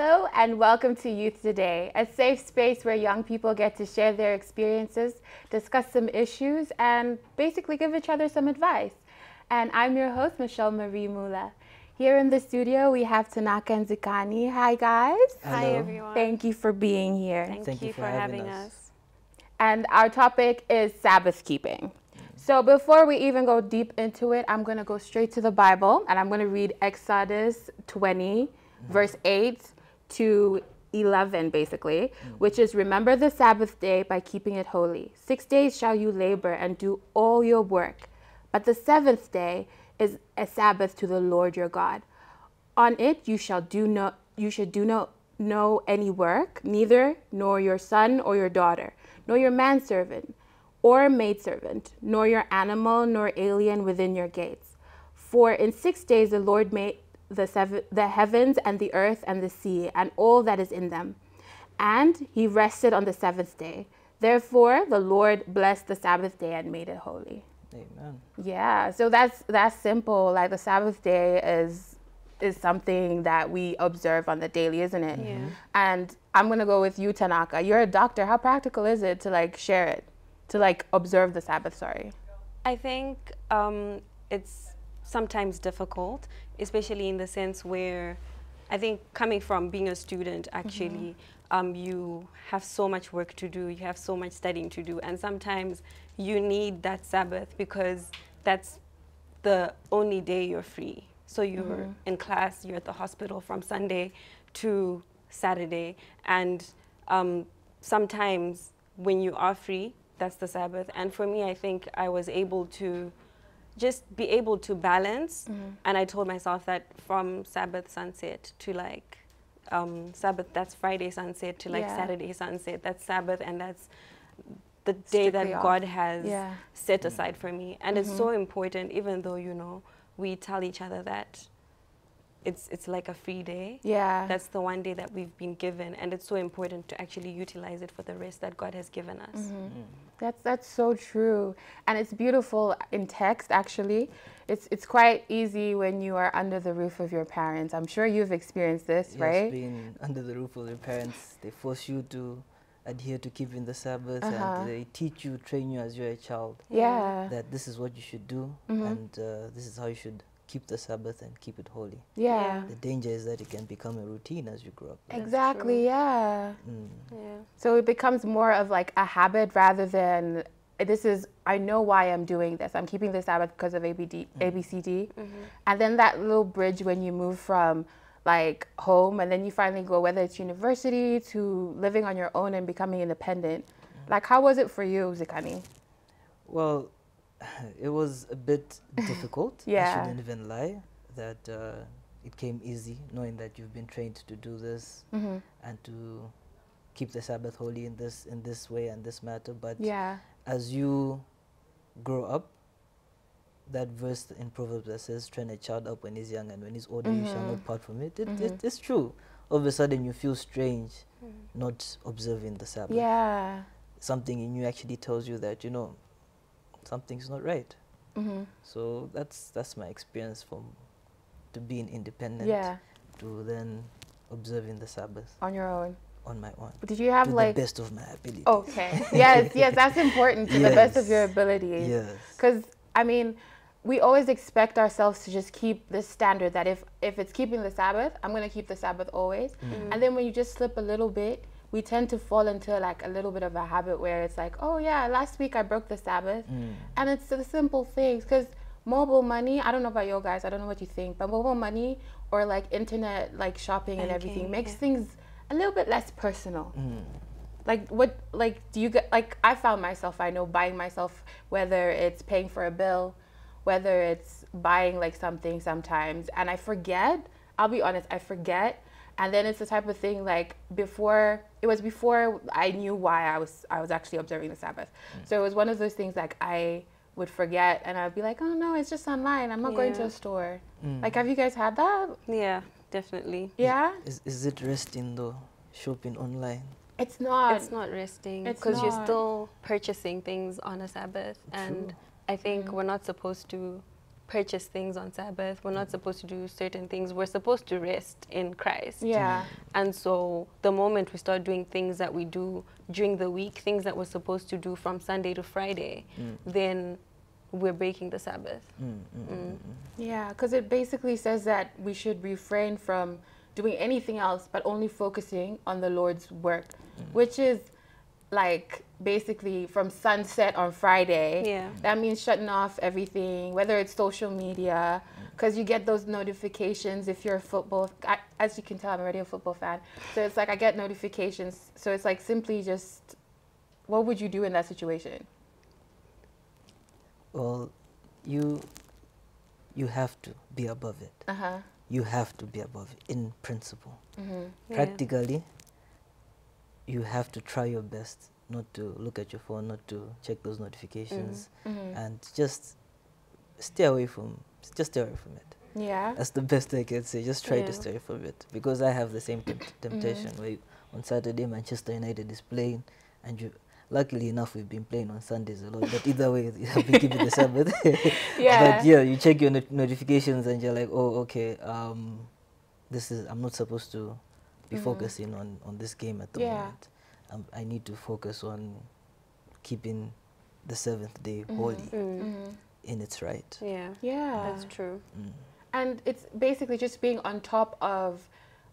Hello and welcome to Youth Today, a safe space where young people get to share their experiences, discuss some issues, and basically give each other some advice. And I'm your host, Michelle Marie Mula. Here in the studio, we have Tanaka and Zikani. Hi, guys. Hello. Hi, everyone. Thank you for being here. Thank you for having us. And our topic is Sabbath keeping. So before we even go deep into it, I'm going to go straight to the Bible, and I'm going to read Exodus 20, verse 8 to 11, basically, which is, remember the Sabbath day by keeping it holy. 6 days shall you labor and do all your work, but the seventh day is a Sabbath to the Lord your God. On it you should do no any work, neither nor your son or your daughter, nor your manservant or maidservant, nor your animal, nor alien within your gates. For in 6 days the Lord made the heavens and the earth and the sea and all that is in them. And he rested on the seventh day. Therefore the Lord blessed the Sabbath day and made it holy. Amen. Yeah, so that's simple. Like the Sabbath day is something that we observe on the daily, isn't it? Yeah. And I'm gonna go with you, Tanaka. You're a doctor. How practical is it to like share it, to like observe the Sabbath? Sorry. I think it's sometimes difficult, especially in the sense where I think coming from being a student, actually, you have so much work to do, you have so much studying to do, and sometimes you need that Sabbath because that's the only day you're free. So you're in class, you're at the hospital from Sunday to Saturday, and sometimes when you are free, that's the Sabbath. And for me, I think I was able to just be able to balance. And I told myself that from Sabbath sunset to like Sabbath, that's Friday sunset, to like Saturday sunset, that's Sabbath, and that's the day that God has set aside for me. And it's so important, even though, you know, we tell each other that it's like a free day. Yeah. That's the one day that we've been given, and it's so important to actually utilize it for the rest that God has given us. That's so true, and it's beautiful in text. Actually, it's quite easy when you are under the roof of your parents. I'm sure you've experienced this, right? Being under the roof of your parents, they force you to adhere to keeping the Sabbath, and they teach you, train you as you're a child. Yeah. That this is what you should do, and this is how you should keep the Sabbath and keep it holy. Yeah. The danger is that it can become a routine as you grow up. Exactly. Yeah. Yeah. So it becomes more of like a habit rather than I know why I'm doing this. I'm keeping the Sabbath because of ABCD. And then that little bridge when you move from like home and then you finally go, whether it's university to living on your own and becoming independent. Like, how was it for you, Zikani? Well, it was a bit difficult. I shouldn't even lie that it came easy knowing that you've been trained to do this and to keep the Sabbath holy in this way and this matter. But as you grow up, that verse in Proverbs that says, train a child up when he's young, and when he's older you shall not part from it. It's true. All of a sudden you feel strange not observing the Sabbath. Yeah. Something in you actually tells you that, you know, something's not right. So that's my experience to being independent to then observing the Sabbath on your own. On my own. But did you have to like the best of my ability? Okay. yes, that's important, to the best of your abilities. Yes. Because I mean, we always expect ourselves to just keep this standard that if it's keeping the Sabbath, I'm going to keep the Sabbath always. And then when you just slip a little bit, we tend to fall into like a little bit of a habit where it's like, oh yeah, last week I broke the Sabbath. And it's the simple things, because mobile money, I don't know about you guys, I don't know what you think, but mobile money or like internet, like shopping and everything makes things a little bit less personal. Like do you get, like I found myself, I know, buying myself, whether it's paying for a bill, whether it's buying like something sometimes, and I forget, I'll be honest, I forget. And then it's the type of thing like before I knew why I was actually observing the Sabbath. So it was one of those things like I would forget and I'd be like, oh no, it's just online. I'm not going to a store. Like, have you guys had that? Yeah, definitely. Yeah? Is it resting though, shopping online? It's not. It's not resting because you're still purchasing things on a Sabbath. And I think we're not supposed to purchase things on Sabbath. We're not supposed to do certain things. We're supposed to rest in Christ. Yeah. And so the moment we start doing things that we do during the week, things that we're supposed to do from Sunday to Friday, then we're breaking the Sabbath. Yeah, because it basically says that we should refrain from doing anything else but only focusing on the Lord's work, which is like basically from sunset on Friday. Yeah. That means shutting off everything, whether it's social media, because you get those notifications if you're a football, as you can tell, I'm already a football fan. So it's like I get notifications. So it's like simply just, what would you do in that situation? Well, you have to be above it. You have to be above it in principle. Practically, you have to try your best not to look at your phone, not to check those notifications, and just stay away from it. Yeah. That's the best I can say. Just try to stay away from it, because I have the same temptation where on Saturday Manchester United is playing, and you. Luckily enough, we've been playing on Sundays a lot, but either way, you have been keeping the Sabbath. Yeah. But yeah, you check your notifications and you're like, oh, okay, I'm not supposed to be focusing on this game at the moment. I need to focus on keeping the seventh day holy in its right. Yeah. Yeah. That's true. And it's basically just being on top of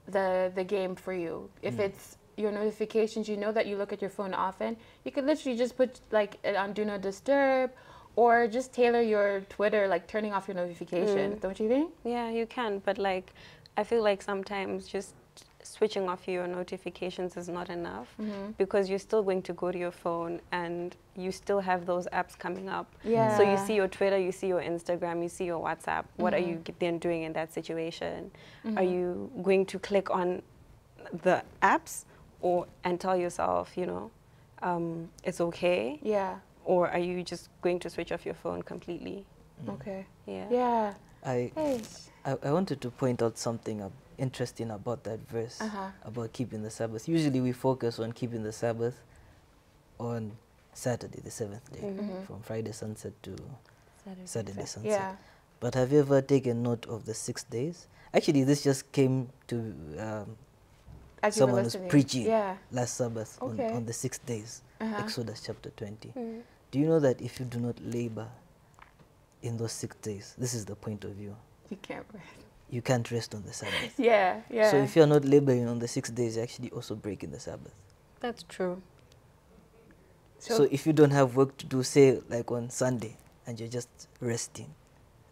the game for you. If it's your notifications, you know that you look at your phone often, you could literally just put like it on do not disturb, or just tailor your Twitter, like turning off your notifications. Don't you think? Yeah, you can, but like I feel like sometimes just switching off your notifications is not enough, because you're still going to go to your phone and you still have those apps coming up. Yeah. So you see your Twitter, you see your Instagram, you see your WhatsApp. What are you then doing in that situation? Are you going to click on the apps and tell yourself, you know, it's okay? Yeah. Or are you just going to switch off your phone completely? Okay. Yeah. Yeah. I wanted to point out something interesting about that verse, about keeping the Sabbath. Usually we focus on keeping the Sabbath on Saturday, the seventh day, from Friday sunset to Saturday sunset. Yeah. But have you ever taken note of the 6 days? Actually, this just came to someone was preaching last Sabbath on the 6 days, Exodus chapter 20. Do you know that if you do not labor in those 6 days, this is the point of view, You can't rest. you can't rest on the Sabbath. Yeah, yeah. So if you're not laboring on the 6 days, you're actually also breaking the Sabbath. That's true. So if you don't have work to do, say like on Sunday, and you're just resting,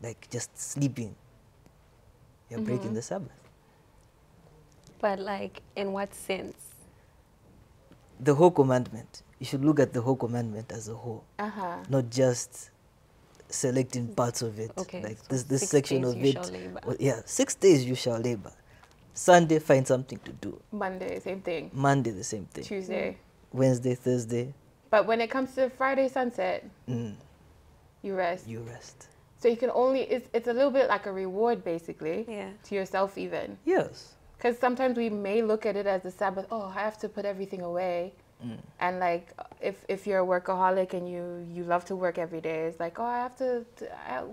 like just sleeping, you're breaking the Sabbath. But like, in what sense? The whole commandment. You should look at the whole commandment as a whole, not just selecting parts of it. Okay, like so this section of it. Well, yeah, 6 days you shall labor. Sunday, find something to do. Monday, same thing. Monday, the same thing. Tuesday. Wednesday, Thursday. But when it comes to Friday sunset, you rest. You rest. So you can only, it's a little bit like a reward basically to yourself even. Yes. Because sometimes we may look at it as the Sabbath, oh, I have to put everything away. And like, if you're a workaholic and you love to work every day, it's like, oh, I have to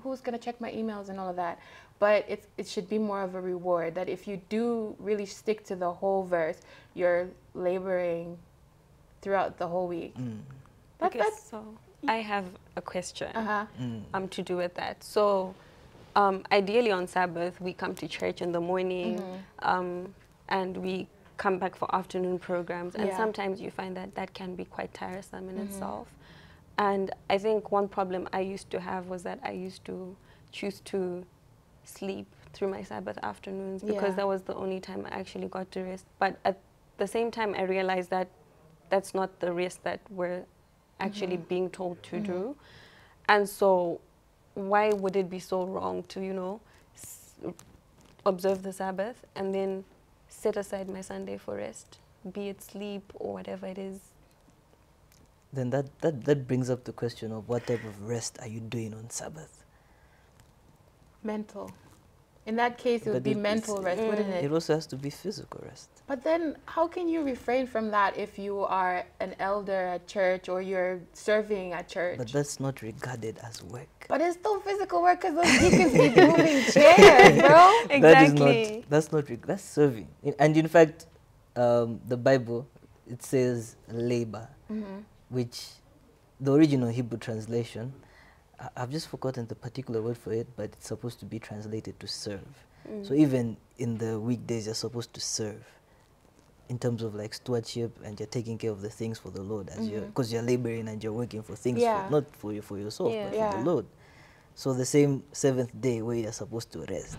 who's going to check my emails and all of that. But it should be more of a reward that if you do really stick to the whole verse, you're laboring throughout the whole week. So I have a question to do with that. So ideally on Sabbath, we come to church in the morning and we come back for afternoon programs. And sometimes you find that can be quite tiresome in itself. And I think one problem I used to have was that I used to choose to sleep through my Sabbath afternoons because that was the only time I actually got to rest. But at the same time, I realized that that's not the rest that we're actually being told to do. And so why would it be so wrong to, you know, observe the Sabbath and then set aside my Sunday for rest, be it sleep or whatever it is? Then that brings up the question of what type of rest are you doing on Sabbath? Mental. In that case, it would be mental rest, wouldn't it? It also has to be physical rest. But then how can you refrain from that if you are an elder at church or you're serving at church? But that's not regarded as work. But it's still physical work because those deacons be moving chairs, bro. Exactly. That's serving. And in fact, the Bible, it says labor, which the original Hebrew translation, I've just forgotten the particular word for it, but it's supposed to be translated to serve. So even in the weekdays, you're supposed to serve in terms of like stewardship, and you're taking care of the things for the Lord as because you're laboring and you're working for things, not for yourself, but for the Lord. So the same seventh day where you're supposed to rest.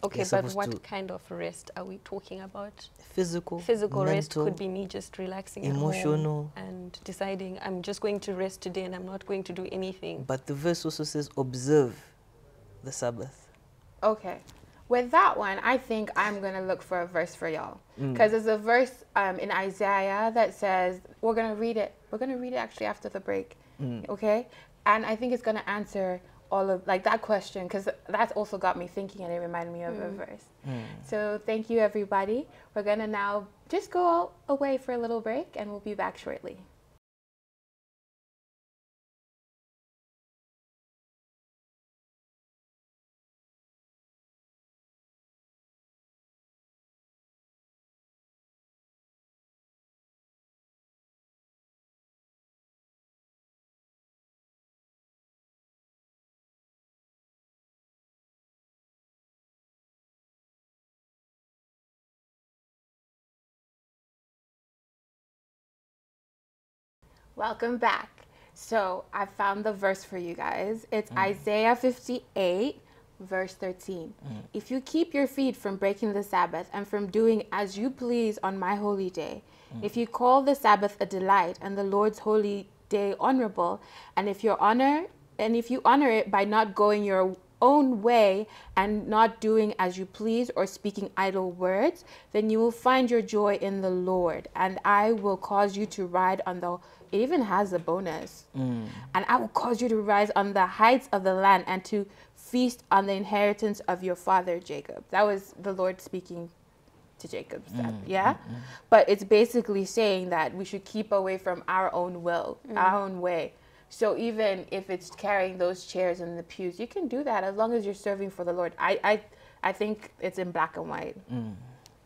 Okay, but what kind of rest are we talking about? Physical, mental, rest could be me just relaxing emotional, at home and deciding I'm just going to rest today and I'm not going to do anything. But the verse also says observe the Sabbath. Okay. With that one, I think I'm going to look for a verse for y'all. Because there's a verse in Isaiah that says, we're going to read it. We're going to read it actually after the break. Okay? And I think it's going to answer all of like that question, because that's also got me thinking and it reminded me of a verse. So thank you, everybody. We're going to now just go away for a little break and we'll be back shortly. Welcome back. So I found the verse for you guys. It's Isaiah 58, verse 13. If you keep your feet from breaking the Sabbath and from doing as you please on my holy day, if you call the Sabbath a delight and the Lord's holy day honorable, and if you honor it by not going your own way and not doing as you please or speaking idle words, then you will find your joy in the Lord, and I will cause you to ride on the it even has a bonus. And I will cause you to rise on the heights of the land and to feast on the inheritance of your father Jacob. That was the Lord speaking to Jacob. But it's basically saying that we should keep away from our own will, our own way. So even if it's carrying those chairs and the pews, you can do that as long as you're serving for the Lord. I think it's in black and white.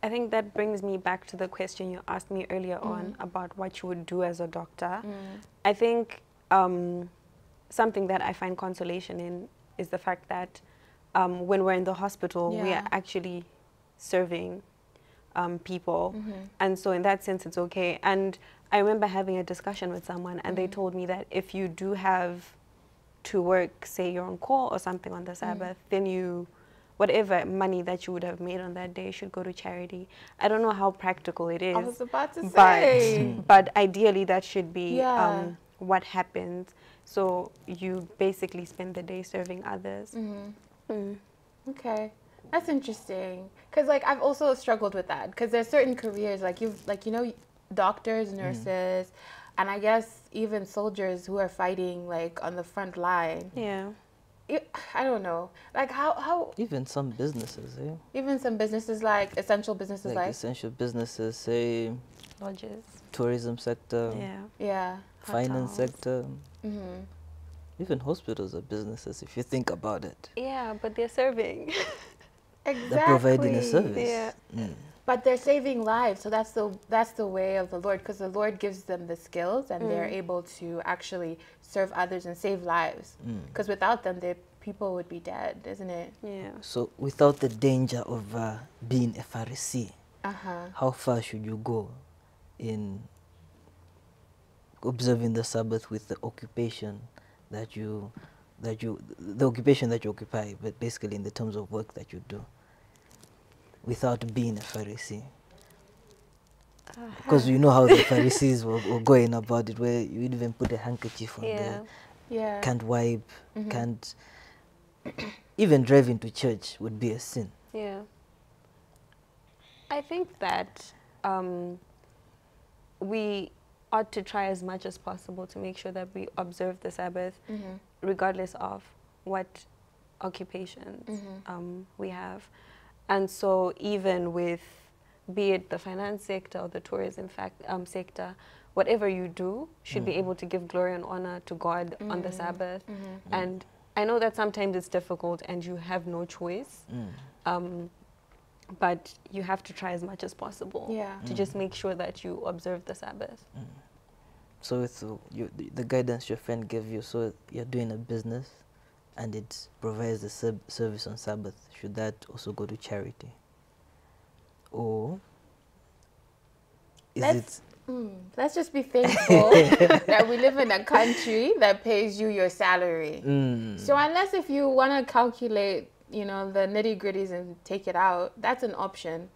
I think that brings me back to the question you asked me earlier on about what you would do as a doctor. I think something that I find consolation in is the fact that when we're in the hospital, we are actually serving people. And so in that sense, it's okay. And I remember having a discussion with someone and they told me that if you do have to work, say you're on call or something on the Sabbath, then whatever money that you would have made on that day should go to charity. I don't know how practical it is. I was about to say. But ideally that should be what happens. So you basically spend the day serving others. Okay. That's interesting. Because like I've also struggled with that. Because there's certain careers doctors, nurses, and I guess even soldiers who are fighting like on the front line. I don't know, like how even some businesses, even some businesses like essential businesses, like essential businesses, say lodges, tourism sector, finance sector, even hospitals are businesses if you think about it. But they're serving. Exactly. They're providing a service. But they're saving lives, so that's the way of the Lord, because the Lord gives them the skills and they're able to actually serve others and save lives. Because without them, people would be dead, isn't it? So without the danger of being a Pharisee, how far should you go in observing the Sabbath with the occupation that you occupy, but basically in the terms of work that you do, without being a Pharisee? Because you know how the Pharisees were going about it, where you would even put a handkerchief on there, can't wipe, can't even driving to church would be a sin. I think that we ought to try as much as possible to make sure that we observe the Sabbath, regardless of what occupations we have. And so even with, be it the finance sector or the tourism sector, whatever you do should be able to give glory and honor to God on the Sabbath. And I know that sometimes it's difficult and you have no choice, but you have to try as much as possible to just make sure that you observe the Sabbath. So it's the guidance your friend gave you, so you're doing a business and it provides the service on Sabbath. Should that also go to charity? Or is let's just be thankful that we live in a country that pays you your salary. So unless if you want to calculate, you know, the nitty-gritties and take it out, that's an option.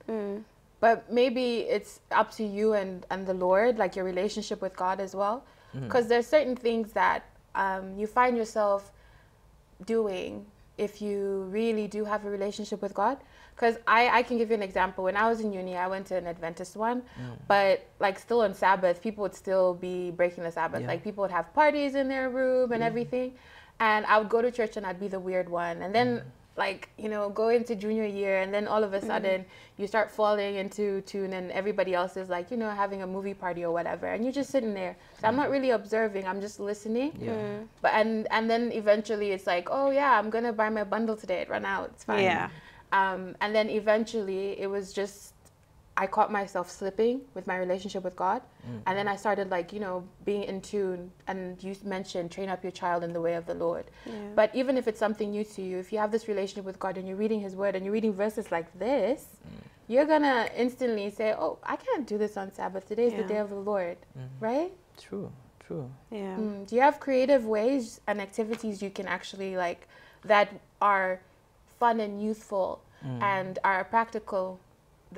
But maybe it's up to you and the Lord, like your relationship with God as well. Because there's certain things that you find yourself doing if you really do have a relationship with God. Because I can give you an example. When I was in uni, I went to an Adventist one, but like still on Sabbath, people would still be breaking the Sabbath. Like people would have parties in their room and everything. And I would go to church and I'd be the weird one. And then like, you know, go into junior year and then all of a sudden you start falling into tune and everybody else is like, you know, having a movie party or whatever. And you're just sitting there. So I'm not really observing. I'm just listening. But and then eventually it's like, oh yeah, I'm going to buy my bundle today. It ran out. It's fine. And then eventually it was just, I caught myself slipping with my relationship with God. And then I started like, you know, being in tune. And you mentioned train up your child in the way of the Lord. But even if it's something new to you, if you have this relationship with God and you're reading his word and you're reading verses like this, you're going to instantly say, oh, I can't do this on Sabbath. Today is the day of the Lord, right? True. Yeah. Do you have creative ways and activities you can actually like that are fun and youthful and are practical,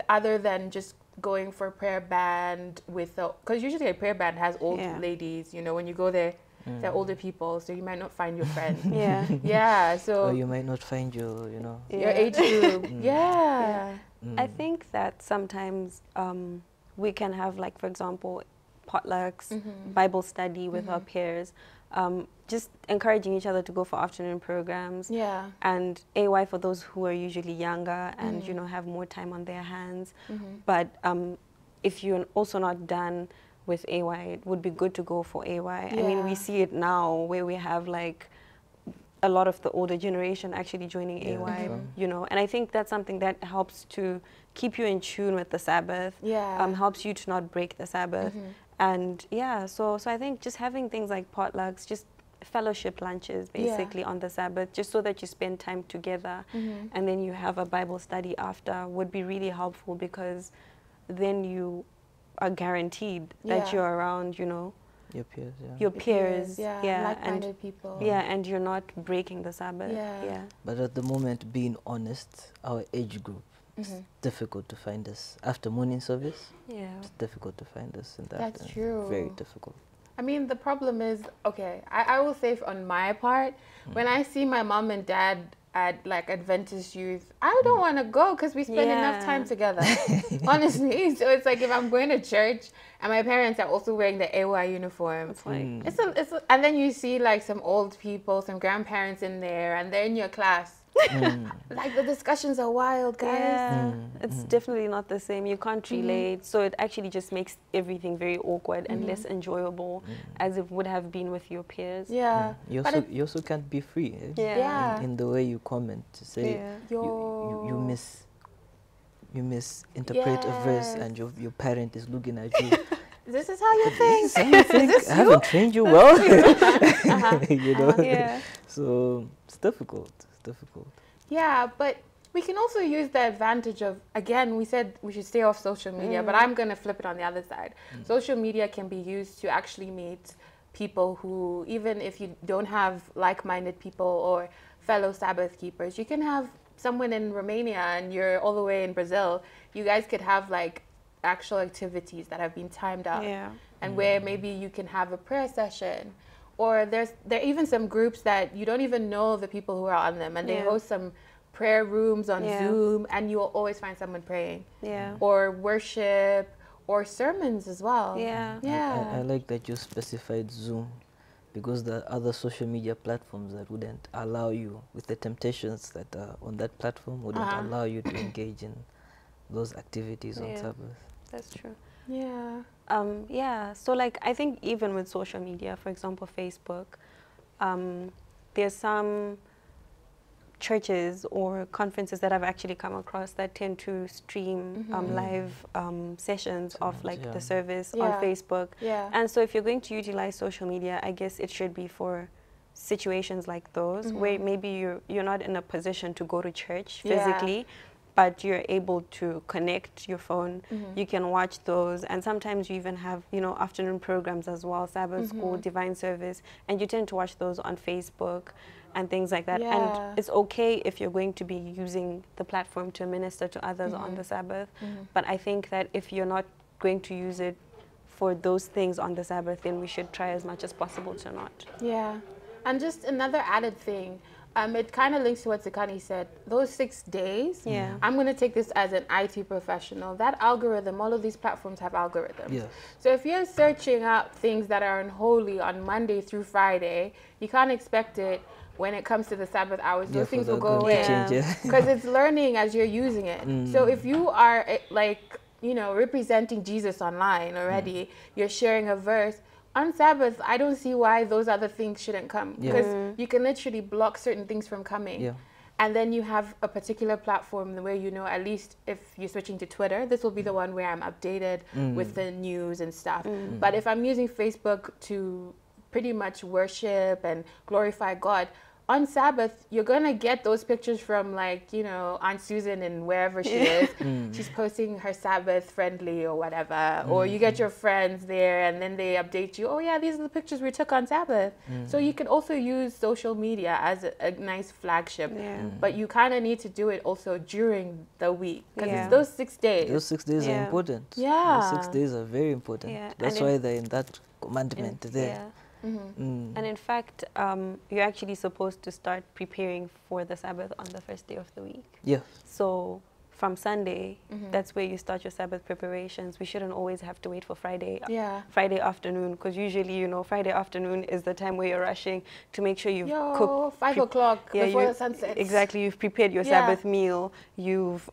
other than just going for a prayer band with, because usually a prayer band has old ladies, you know, when you go there, they're older people, so you might not find your friends. So or you might not find your, you know, your age group. I think that sometimes we can have, like, for example, potlucks, Bible study with our peers, just encouraging each other to go for afternoon programs. And AY for those who are usually younger and, you know, have more time on their hands. But if you're also not done with AY, it would be good to go for AY. I mean, we see it now where we have like a lot of the older generation actually joining AY, you know, and I think that's something that helps to keep you in tune with the Sabbath, helps you to not break the Sabbath. And so I think just having things like potlucks, just fellowship lunches basically on the Sabbath, just so that you spend time together and then you have a Bible study after, would be really helpful, because then you are guaranteed that you're around, you know, your peers, your peers, like-minded people. And you're not breaking the Sabbath. But at the moment, being honest, our age group, it's difficult to find us after morning service. It's difficult to find us in that. That's true. Very difficult. I mean, the problem is, okay, I will say on my part, when I see my mom and dad at like Adventist youth, I don't want to go because we spend enough time together, honestly. So it's like if I'm going to church and my parents are also wearing the AY uniform, it's like, and then you see like some old people, some grandparents in there, and they're in your class. Like the discussions are wild, guys. It's definitely not the same. You can't relate, so it actually just makes everything very awkward and less enjoyable as it would have been with your peers. You also can't be free in the way you comment, to say you misinterpret a verse and your parent is looking at you. This is how you think. I haven't trained you well. You know? So it's difficult. Yeah, but we can also use the advantage of, again, we said we should stay off social media, but I'm going to flip it on the other side. Social media can be used to actually meet people who, even if you don't have like-minded people or fellow Sabbath keepers, you can have someone in Romania and you're all the way in Brazil. You guys could have like actual activities that have been timed out, and where maybe you can have a prayer session. Or there are even some groups that you don't even know the people who are on them, and they host some prayer rooms on Zoom, and you will always find someone praying. Or worship, or sermons as well. I like that you specified Zoom, because there are other social media platforms that wouldn't allow you, with the temptations that are on that platform, wouldn't allow you to engage in those activities on Sabbath. That's true. Yeah. Yeah, so like I think even with social media, for example, Facebook, there's some churches or conferences that I've actually come across that tend to stream live sessions of like the service on Facebook. Yeah. And so if you're going to utilize social media, I guess it should be for situations like those where maybe you're not in a position to go to church physically, but you're able to connect your phone. You can watch those, and sometimes you even have, you know, afternoon programs as well, Sabbath school, divine service, and you tend to watch those on Facebook and things like that. And it's okay if you're going to be using the platform to minister to others on the Sabbath, but I think that if you're not going to use it for those things on the Sabbath, then we should try as much as possible to not. Yeah. And just another added thing, it kind of links to what Zakani said. Those 6 days, I'm going to take this as an IT professional. That algorithm, all of these platforms have algorithms. Yes. So if you're searching up things that are unholy on Monday through Friday, you can't expect it when it comes to the Sabbath hours. Those things will go away. Because it's learning as you're using it. So if you are like, you know, representing Jesus online already, you're sharing a verse, on Sabbath, I don't see why those other things shouldn't come, because you can literally block certain things from coming. And then you have a particular platform where, you know, at least if you're switching to Twitter, this will be the one where I'm updated with the news and stuff. But if I'm using Facebook to pretty much worship and glorify God, on Sabbath, you're going to get those pictures from, like, you know, Aunt Susan and wherever she is. She's posting her Sabbath friendly or whatever. Or you get your friends there and then they update you, oh, yeah, these are the pictures we took on Sabbath. So you can also use social media as a nice flagship. But you kind of need to do it also during the week, because it's those 6 days. Those 6 days are important. Those 6 days are very important. That's why they're in that commandment there. And in fact, you're actually supposed to start preparing for the Sabbath on the first day of the week. So from Sunday, that's where you start your Sabbath preparations. We shouldn't always have to wait for Friday afternoon, because usually, you know, Friday afternoon is the time where you're rushing to make sure you've cooked 5 o'clock before the sun sets. Exactly, you've prepared your Sabbath meal, you've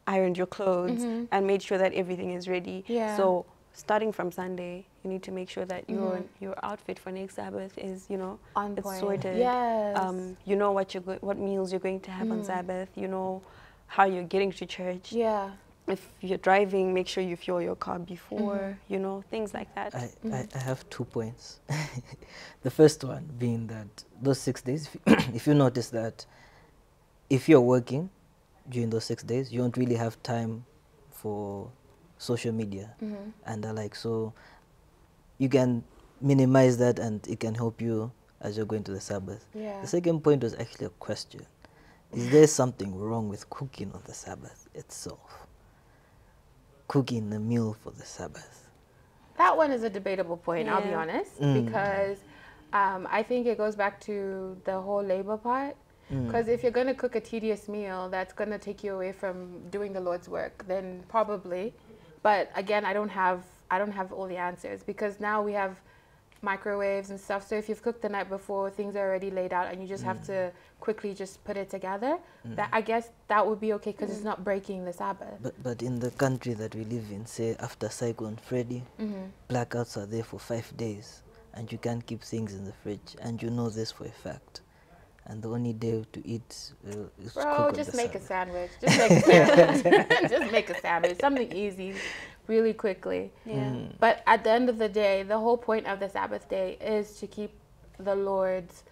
ironed your clothes and made sure that everything is ready. So starting from Sunday, you need to make sure that your outfit for next Sabbath is, you know, it's sorted. You know what meals you're going to have on Sabbath. You know how you're getting to church. If you're driving, make sure you fuel your car before. You know, things like that. I have 2 points. The first one being that those 6 days, if you notice that if you're working during those 6 days, you don't really have time for social media and the like, so you can minimize that and it can help you as you're going to the Sabbath. The second point was actually a question. Is there something wrong with cooking on the Sabbath itself? Cooking a meal for the Sabbath? That one is a debatable point, I'll be honest, because I think it goes back to the whole labor part. Because if you're going to cook a tedious meal that's going to take you away from doing the Lord's work, then probably. But again, I don't have all the answers, because now we have microwaves and stuff. So if you've cooked the night before, things are already laid out and you just have to quickly just put it together. That, I guess that would be okay, because it's not breaking the Sabbath. But in the country that we live in, say after Cyclone Freddy, blackouts are there for 5 days and you can't keep things in the fridge, and you know this for a fact. And the only day to eat is Bro, just make a sandwich. Just make a sandwich. Just make a sandwich. Something easy, really quickly. But at the end of the day, the whole point of the Sabbath day is to keep the Lord's,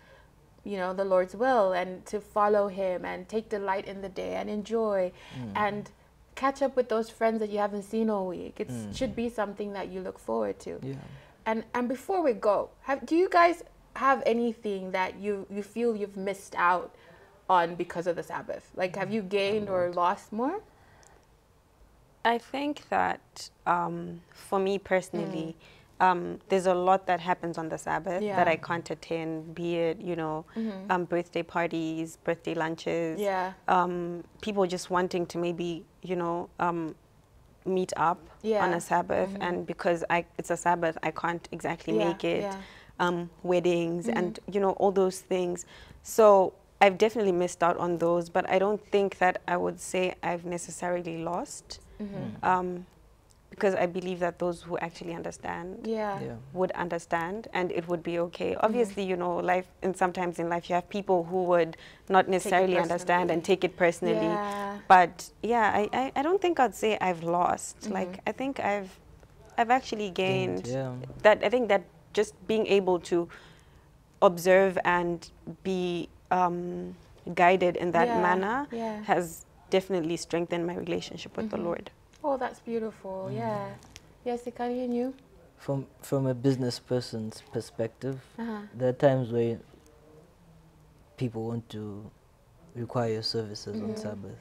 you know, the Lord's will, and to follow Him and take delight in the day and enjoy and catch up with those friends that you haven't seen all week. It should be something that you look forward to. And before we go, do you guys have anything that you feel you've missed out on because of the Sabbath? Like, have you gained or lost more? I think that for me personally, there's a lot that happens on the Sabbath that I can't attend, be it, you know, birthday parties, birthday lunches, people just wanting to maybe, you know, meet up on a Sabbath, and because it's a Sabbath, I can't exactly make it. weddings and, you know, all those things. So I've definitely missed out on those, but I don't think that I would say I've necessarily lost. Because I believe that those who actually understand would understand, and it would be okay. Obviously, you know, life, and sometimes in life you have people who would not necessarily understand and take it personally. But yeah, I don't think I'd say I've lost. Like, I think I've actually gained. That I think that just being able to observe and be guided in that manner has definitely strengthened my relationship with the Lord. Oh, that's beautiful. Yeah. Yes, Ikari, and you? From a business person's perspective, there are times where people want to require your services on Sabbath.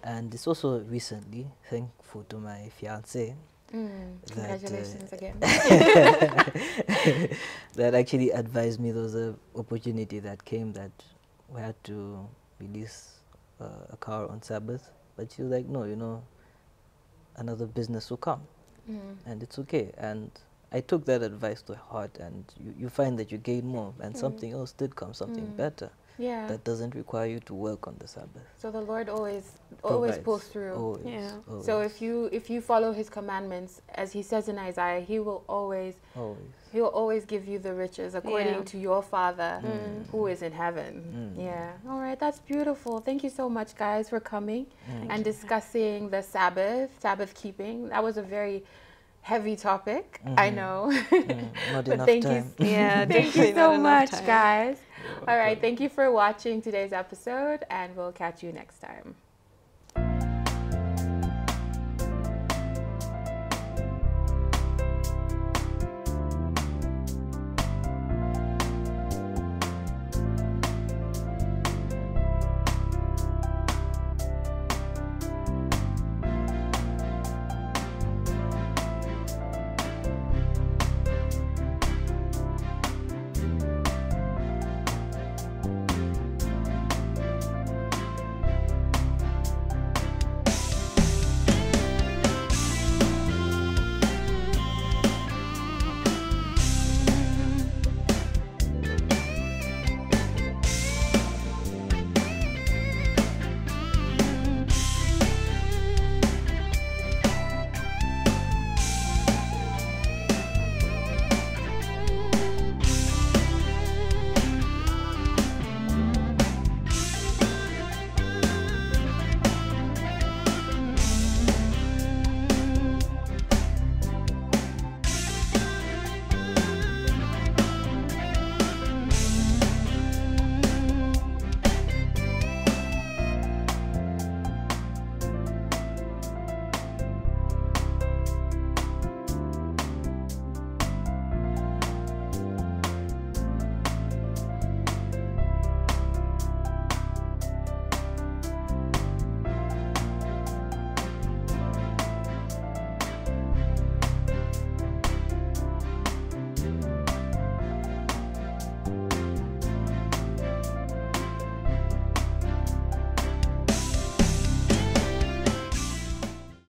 And it's also recently, thankful to my fiancé, Congratulations again. that actually advised me there was an opportunity that came that we had to release a car on Sabbath. But she was like, no, you know, another business will come and it's okay. And I took that advice to heart, and you find that you gain more, and something else did come, something better that doesn't require you to work on the Sabbath. So the Lord always pulls through. Always. So if you follow his commandments, as he says in Isaiah, he will always give you the riches according to your Father who is in heaven. All right, that's beautiful. Thank you so much, guys, for coming and discussing the Sabbath keeping. That was a very heavy topic, I know. Not but enough thank time. you. Thank you so much, guys. All right, thank you for watching today's episode, and we'll catch you next time.